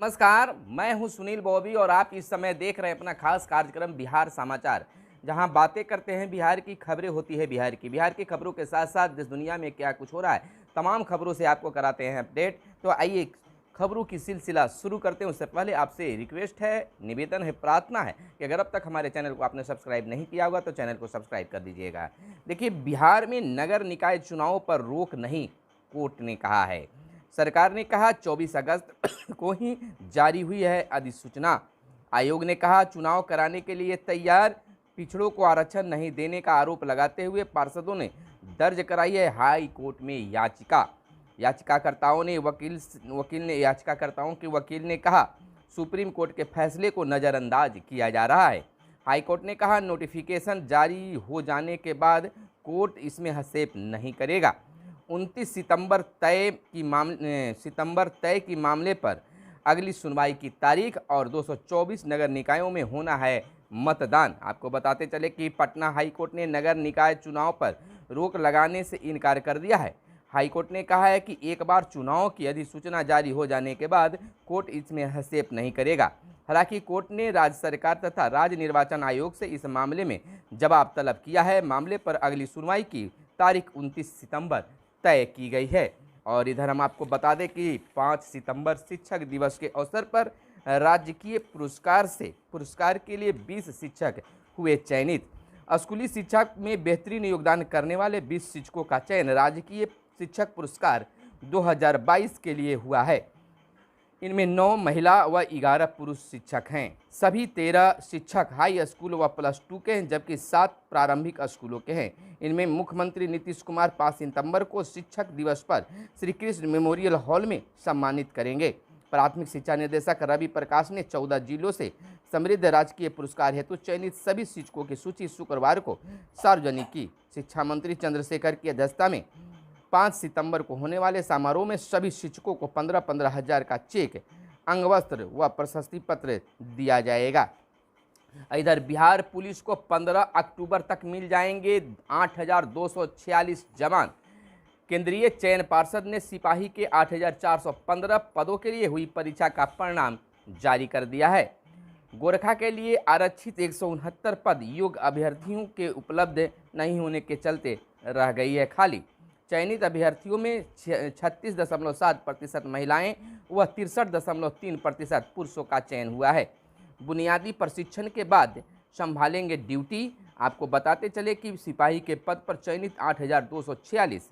नमस्कार, मैं हूं सुनील बॉबी और आप इस समय देख रहे हैं अपना खास कार्यक्रम बिहार समाचार, जहां बातें करते हैं बिहार की, खबरें होती है बिहार की खबरों के साथ साथ देश दुनिया में क्या कुछ हो रहा है, तमाम खबरों से आपको कराते हैं अपडेट। तो आइए खबरों की सिलसिला शुरू करते हैं। उससे पहले आपसे रिक्वेस्ट है, निवेदन है, प्रार्थना है कि अगर अब तक हमारे चैनल को आपने सब्सक्राइब नहीं किया होगा तो चैनल को सब्सक्राइब कर दीजिएगा। देखिए, बिहार में नगर निकाय चुनाव पर रोक नहीं, कोर्ट ने कहा है। सरकार ने कहा 24 अगस्त को ही जारी हुई है अधिसूचना। आयोग ने कहा चुनाव कराने के लिए तैयार, पिछड़ों को आरक्षण नहीं देने का आरोप लगाते हुए पार्षदों ने दर्ज कराई है हाई कोर्ट में याचिका। याचिकाकर्ताओं के वकील ने कहा सुप्रीम कोर्ट के फैसले को नज़रअंदाज किया जा रहा है। हाई कोर्ट ने कहा नोटिफिकेशन जारी हो जाने के बाद कोर्ट इसमें हस्तक्षेप नहीं करेगा। 29 सितंबर तय की मामले पर अगली सुनवाई की तारीख और 224 नगर निकायों में होना है मतदान। आपको बताते चले कि पटना हाई कोर्ट ने नगर निकाय चुनाव पर रोक लगाने से इनकार कर दिया है। हाई कोर्ट ने कहा है कि एक बार चुनाव की अधिसूचना जारी हो जाने के बाद कोर्ट इसमें हस्तक्षेप नहीं करेगा। हालांकि कोर्ट ने राज्य सरकार तथा राज्य निर्वाचन आयोग से इस मामले में जवाब तलब किया है। मामले पर अगली सुनवाई की तारीख 29 सितंबर तय की गई है। और इधर हम आपको बता दें कि 5 सितंबर शिक्षक दिवस के अवसर पर राजकीय पुरस्कार के लिए 20 शिक्षक हुए चयनित। स्कूली शिक्षा में बेहतरीन योगदान करने वाले 20 शिक्षकों का चयन राजकीय शिक्षक पुरस्कार 2022 के लिए हुआ है। इनमें 9 महिला व 11 पुरुष शिक्षक हैं। सभी 13 शिक्षक हाई स्कूल व +2 के हैं, जबकि 7 प्रारंभिक स्कूलों के हैं। इनमें मुख्यमंत्री नीतीश कुमार 5 सितंबर को शिक्षक दिवस पर श्री कृष्ण मेमोरियल हॉल में सम्मानित करेंगे। प्राथमिक शिक्षा निदेशक रवि प्रकाश ने 14 जिलों से समृद्ध राजकीय पुरस्कार हेतु चयनित सभी शिक्षकों की सूची शुक्रवार को सार्वजनिक की। शिक्षा मंत्री चंद्रशेखर की अध्यक्षता में 5 सितंबर को होने वाले समारोह में सभी शिक्षकों को 15-15 हजार का चेक, अंगवस्त्र व प्रशस्ति पत्र दिया जाएगा। इधर बिहार पुलिस को 15 अक्टूबर तक मिल जाएंगे 8,246 जवान। केंद्रीय चयन पार्षद ने सिपाही के 8,415 पदों के लिए हुई परीक्षा का परिणाम जारी कर दिया है। गोरखा के लिए आरक्षित 169 पद योग्य अभ्यर्थियों के उपलब्ध नहीं होने के चलते रह गई है खाली। चयनित अभ्यर्थियों में 36.7% महिलाएं व 63.3% पुरुषों का चयन हुआ है। बुनियादी प्रशिक्षण के बाद संभालेंगे ड्यूटी। आपको बताते चले कि सिपाही के पद पर चयनित 8,246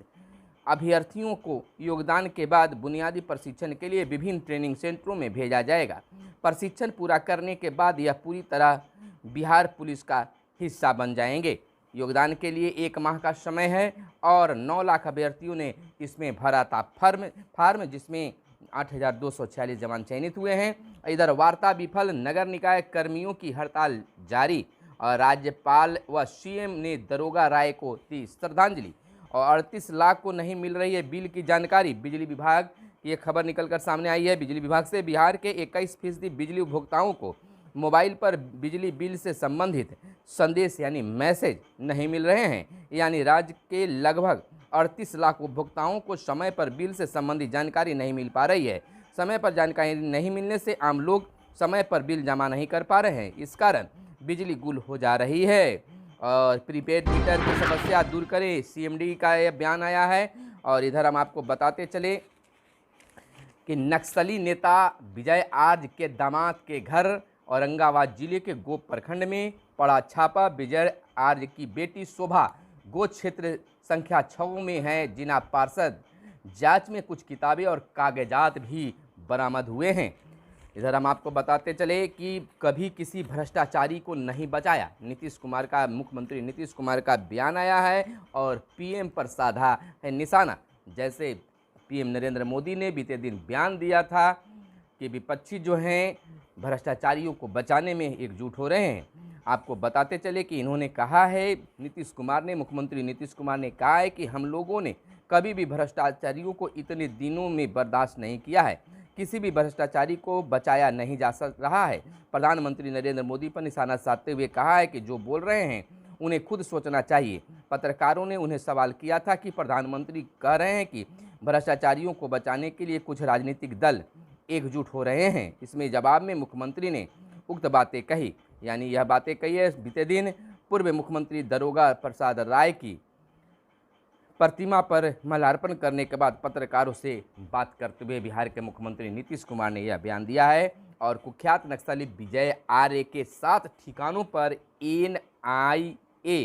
अभ्यर्थियों को योगदान के बाद बुनियादी प्रशिक्षण के लिए विभिन्न ट्रेनिंग सेंटरों में भेजा जाएगा। प्रशिक्षण पूरा करने के बाद यह पूरी तरह बिहार पुलिस का हिस्सा बन जाएंगे। योगदान के लिए 1 माह का समय है और 9 लाख अभ्यर्थियों ने इसमें भरा था फार्म, जिसमें 8,246 जवान चयनित हुए हैं। इधर वार्ता विफल, नगर निकाय कर्मियों की हड़ताल जारी और राज्यपाल व सीएम ने दरोगा राय को दी श्रद्धांजलि। और 38 लाख को नहीं मिल रही है बिल की जानकारी। बिजली विभाग की एक खबर निकलकर सामने आई है। बिजली विभाग से बिहार के 21% बिजली उपभोक्ताओं को मोबाइल पर बिजली बिल से संबंधित संदेश यानी मैसेज नहीं मिल रहे हैं। यानी राज्य के लगभग 38 लाख उपभोक्ताओं को समय पर बिल से संबंधित जानकारी नहीं मिल पा रही है। समय पर जानकारी नहीं मिलने से आम लोग समय पर बिल जमा नहीं कर पा रहे हैं। इस कारण बिजली गुल हो जा रही है। और प्रीपेड मीटर की समस्या दूर करें, सीएमडी का यह बयान आया है। और इधर हम आपको बताते चले कि नक्सली नेता विजय आर्य के दामाद के घर औरंगाबाद जिले के गोप प्रखंड में पड़ा छापा। विजय आर्य की बेटी शोभा गो क्षेत्र संख्या 6 में है जिला पार्षद। जांच में कुछ किताबें और कागजात भी बरामद हुए हैं। इधर हम आपको बताते चले कि कभी किसी भ्रष्टाचारी को नहीं बचाया, मुख्यमंत्री नीतीश कुमार का बयान आया है और पीएम पर साधा है निशाना। जैसे पीएम नरेंद्र मोदी ने बीते दिन बयान दिया था कि विपक्षी जो हैं भ्रष्टाचारियों को बचाने में एकजुट हो रहे हैं। आपको बताते चले कि इन्होंने कहा है, मुख्यमंत्री नीतीश कुमार ने कहा है कि हम लोगों ने कभी भी भ्रष्टाचारियों को इतने दिनों में बर्दाश्त नहीं किया है। किसी भी भ्रष्टाचारी को बचाया नहीं जा रहा है। प्रधानमंत्री नरेंद्र मोदी पर निशाना साधते हुए कहा है कि जो बोल रहे हैं उन्हें खुद सोचना चाहिए। पत्रकारों ने उन्हें सवाल किया था कि प्रधानमंत्री कह रहे हैं कि भ्रष्टाचारियों को बचाने के लिए कुछ राजनीतिक दल एकजुट हो रहे हैं। इसमें जवाब में मुख्यमंत्री ने उक्त बातें कही, यानी यह बातें कही है बीते दिन पूर्व मुख्यमंत्री दारोगा प्रसाद राय की प्रतिमा पर माल्यार्पण करने के बाद पत्रकारों से बात करते हुए बिहार के मुख्यमंत्री नीतीश कुमार ने यह बयान दिया है। और कुख्यात नक्सली विजय आर्य के 7 ठिकानों पर NIA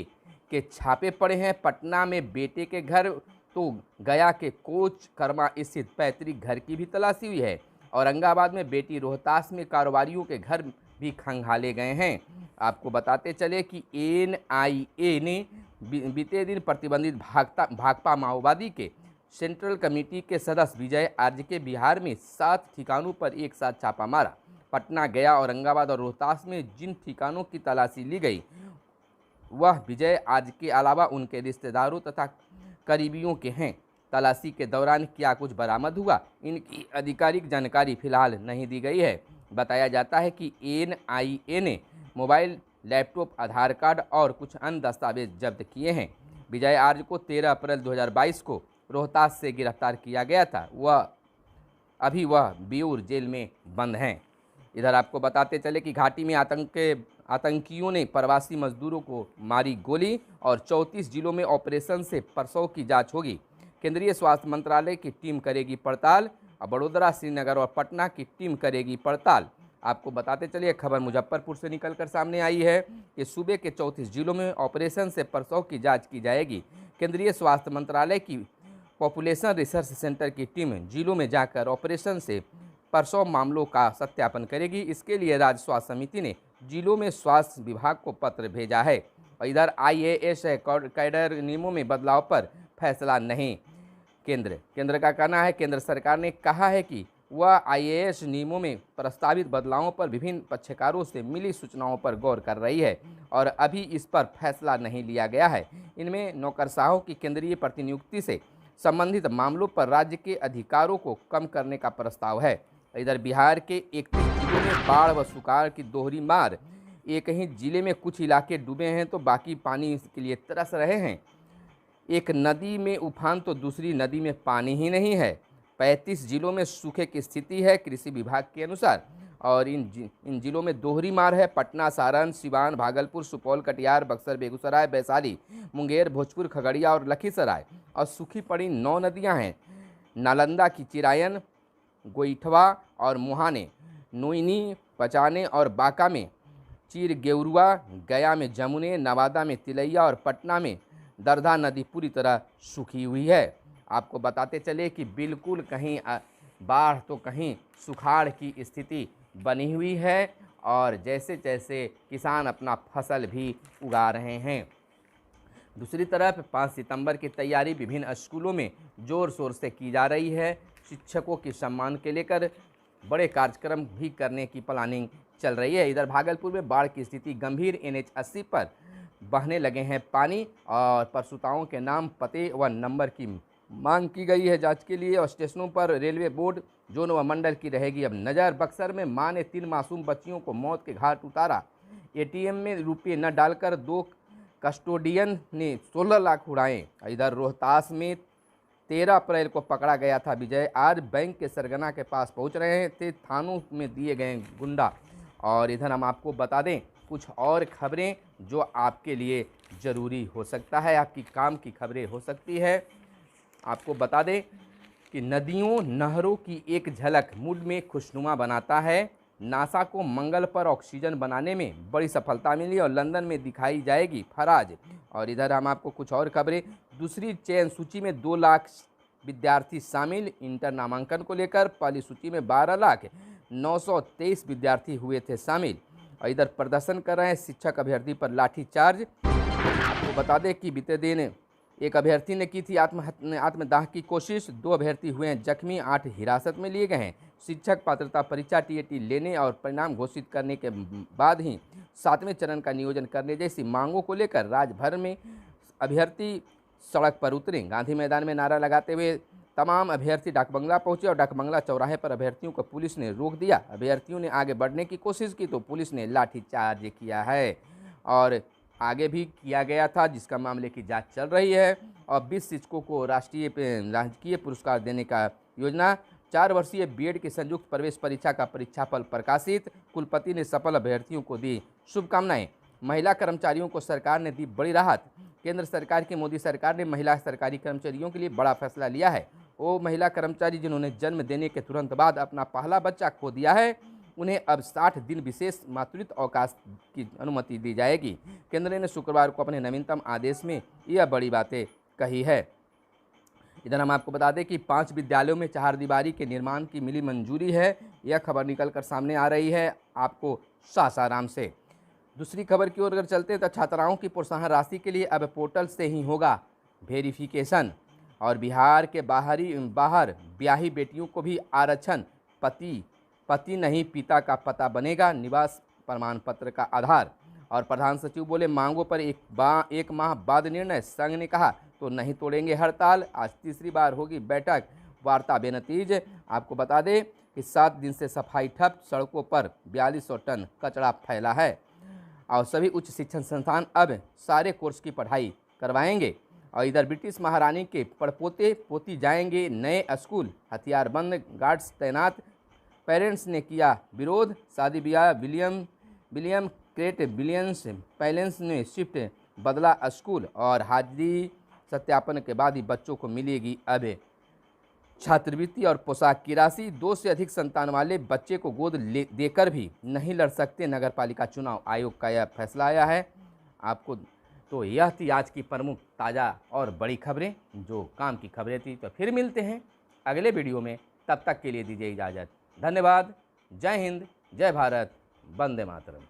के छापे पड़े हैं। पटना में बेटे के घर तो गया के कोच कर्मा स्थित पैतृक घर की भी तलाशी हुई है। औरंगाबाद में बेटी रोहतास में कारोबारियों के घर भी खंगाले गए हैं। आपको बताते चले कि NIA ने बीते दिन प्रतिबंधित भाकपा माओवादी के सेंट्रल कमेटी के सदस्य विजय आर्य के बिहार में 7 ठिकानों पर एक साथ छापा मारा। पटना, गया, औरंगाबाद और रोहतास में जिन ठिकानों की तलाशी ली गई वह विजय आर्य के अलावा उनके रिश्तेदारों तथा करीबियों के हैं। तलाशी के दौरान क्या कुछ बरामद हुआ, इनकी आधिकारिक जानकारी फिलहाल नहीं दी गई है। बताया जाता है कि NIA ने मोबाइल, लैपटॉप, आधार कार्ड और कुछ अन्य दस्तावेज जब्त किए हैं। विजय आर्य को 13 अप्रैल 2022 को रोहतास से गिरफ्तार किया गया था। अभी वह बेऊर जेल में बंद हैं। इधर आपको बताते चले कि घाटी में आतंकियों ने प्रवासी मजदूरों को मारी गोली और 34 जिलों में ऑपरेशन से प्रसव की जांच होगी। केंद्रीय स्वास्थ्य मंत्रालय की टीम करेगी पड़ताल और बड़ोदरा, श्रीनगर और पटना की टीम करेगी पड़ताल। आपको बताते चलिए खबर मुजफ्फरपुर से निकलकर सामने आई है कि सूबे के 34 जिलों में ऑपरेशन से प्रसव की जांच की जाएगी। केंद्रीय स्वास्थ्य मंत्रालय की पॉपुलेशन रिसर्च सेंटर की टीम जिलों में जाकर ऑपरेशन से प्रसव मामलों का सत्यापन करेगी। इसके लिए राज्य स्वास्थ्य समिति ने जिलों में स्वास्थ्य विभाग को पत्र भेजा है। और इधर IAS कैडर नियमों में बदलाव पर फैसला नहीं। केंद्र का कहना है, केंद्र सरकार ने कहा है कि वह IAS नियमों में प्रस्तावित बदलावों पर विभिन्न पक्षकारों से मिली सूचनाओं पर गौर कर रही है और अभी इस पर फैसला नहीं लिया गया है। इनमें नौकरशाहों की केंद्रीय प्रतिनियुक्ति से संबंधित मामलों पर राज्य के अधिकारों को कम करने का प्रस्ताव है। इधर बिहार के 31 जिलों में बाढ़ व सुखाड़ की दोहरी मार। एक ही जिले में कुछ इलाके डूबे हैं तो बाकी पानी के लिए तरस रहे हैं। एक नदी में उफान तो दूसरी नदी में पानी ही नहीं है। 35 जिलों में सूखे की स्थिति है कृषि विभाग के अनुसार। और इन जिलों में दोहरी मार है। पटना, सारण, सिवान, भागलपुर, सुपौल, कटिहार, बक्सर, बेगूसराय, वैशाली, मुंगेर, भोजपुर, खगड़िया और लखीसराय। और सूखी पड़ी 9 नदियां हैं। नालंदा की चिरायन, गोइठवा और मुहाने, नोइनी, पचाने और बांका में चीरगेउरुआ, गया में जमुने, नवादा में तिलैया और पटना में दरधा नदी पूरी तरह सूखी हुई है। आपको बताते चले कि बिल्कुल कहीं बाढ़ तो कहीं सुखाड़ की स्थिति बनी हुई है और जैसे जैसे किसान अपना फसल भी उगा रहे हैं। दूसरी तरफ 5 सितंबर की तैयारी विभिन्न स्कूलों में जोर शोर से की जा रही है। शिक्षकों के सम्मान के लेकर बड़े कार्यक्रम भी करने की प्लानिंग चल रही है। इधर भागलपुर में बाढ़ की स्थिति गंभीर। NH 80 पर बहने लगे हैं पानी और प्रसूताओं के नाम, पते व नंबर की मांग की गई है जांच के लिए। और स्टेशनों पर रेलवे बोर्ड, जोन व मंडल की रहेगी अब नज़र। बक्सर में मां ने 3 मासूम बच्चियों को मौत के घाट उतारा। ATM में रुपये न डालकर 2 कस्टोडियन ने 16 लाख उड़ाए। इधर रोहतास में 13 अप्रैल को पकड़ा गया था विजय आर्य। बैंक के सरगना के पास पहुंच रहे थे, थानों में दिए गए गुंडा। और इधर हम आपको बता दें कुछ और खबरें जो आपके लिए ज़रूरी हो सकता है, आपकी काम की खबरें हो सकती है। आपको बता दें कि नदियों, नहरों की एक झलक मूड में खुशनुमा बनाता है। नासा को मंगल पर ऑक्सीजन बनाने में बड़ी सफलता मिली और लंदन में दिखाई जाएगी फराज। और इधर हम आपको कुछ और खबरें। दूसरी चयन सूची में 2 लाख विद्यार्थी शामिल। इंटर नामांकन को लेकर पहली सूची में 12,923 विद्यार्थी हुए थे शामिल। और इधर प्रदर्शन कर रहे हैं शिक्षक अभ्यर्थी पर लाठीचार्ज। आपको बता दें कि बीते दिन एक अभ्यर्थी ने की थी आत्मदाह की कोशिश। 2 अभ्यर्थी हुए हैं जख्मी, 8 हिरासत में लिए गए हैं। शिक्षक पात्रता परीक्षा TAT लेने और परिणाम घोषित करने के बाद ही 7वें चरण का नियोजन करने जैसी मांगों को लेकर राज्य भर में अभ्यर्थी सड़क पर उतरे। गांधी मैदान में नारा लगाते हुए तमाम अभ्यर्थी डाकबंगला पहुंचे और डाकबंगला चौराहे पर अभ्यर्थियों को पुलिस ने रोक दिया। अभ्यर्थियों ने आगे बढ़ने की कोशिश की तो पुलिस ने लाठीचार्ज किया है और आगे भी किया गया था, जिसका मामले की जांच चल रही है। और 20 शिक्षकों को राजकीय पुरस्कार देने का योजना। 4 वर्षीय बीएड की संयुक्त प्रवेश परीक्षा का परीक्षाफल प्रकाशित। कुलपति ने सफल अभ्यर्थियों को दी शुभकामनाएं। महिला कर्मचारियों को सरकार ने दी बड़ी राहत। केंद्र सरकार की मोदी सरकार ने महिला सरकारी कर्मचारियों के लिए बड़ा फैसला लिया है। वो महिला कर्मचारी जिन्होंने जन्म देने के तुरंत बाद अपना पहला बच्चा खो दिया है, उन्हें अब 60 दिन विशेष मातृत्व अवकाश की अनुमति दी जाएगी। केंद्र ने शुक्रवार को अपने नवीनतम आदेश में यह बड़ी बातें कही है। इधर हम आपको बता दें कि 5 विद्यालयों में चहारदीवारी के निर्माण की मिली मंजूरी है। यह खबर निकलकर सामने आ रही है आपको सासाराम से। दूसरी खबर की ओर अगर चलते हैं तो छात्राओं की प्रोत्साहन राशि के लिए अब पोर्टल से ही होगा वेरिफिकेशन। और बिहार के बाहर ब्याही बेटियों को भी आरक्षण। पति नहीं पिता का पता बनेगा निवास प्रमाण पत्र का आधार। और प्रधान सचिव बोले मांगों पर एक माह बाद निर्णय। संघ ने कहा तो नहीं तोड़ेंगे हड़ताल। आज तीसरी बार होगी बैठक, वार्ता बेनतीज। आपको बता दें कि 7 दिन से सफाई ठप, सड़कों पर 4200 टन कचरा फैला है। और सभी उच्च शिक्षण संस्थान अब सारे कोर्स की पढ़ाई करवाएंगे। और इधर ब्रिटिश महारानी के पड़पोते पोती जाएंगे नए स्कूल। हथियारबंद गार्ड्स तैनात। पेरेंट्स ने किया विरोध। शादी ब्याह विलियम क्रेट विलियम्स पैलेस ने शिफ्ट बदला स्कूल। और हाजिरी सत्यापन के बाद ही बच्चों को मिलेगी अब छात्रवृत्ति और पोशाक की राशि। 2 से अधिक संतान वाले बच्चे को गोद देकर भी नहीं लड़ सकते नगरपालिका चुनाव। आयोग का यह फैसला आया है आपको। तो यह थी आज की प्रमुख ताज़ा और बड़ी खबरें जो काम की खबरें थी। तो फिर मिलते हैं अगले वीडियो में, तब तक के लिए दीजिए इजाज़त। धन्यवाद। जय हिंद, जय भारत, वंदे मातरम।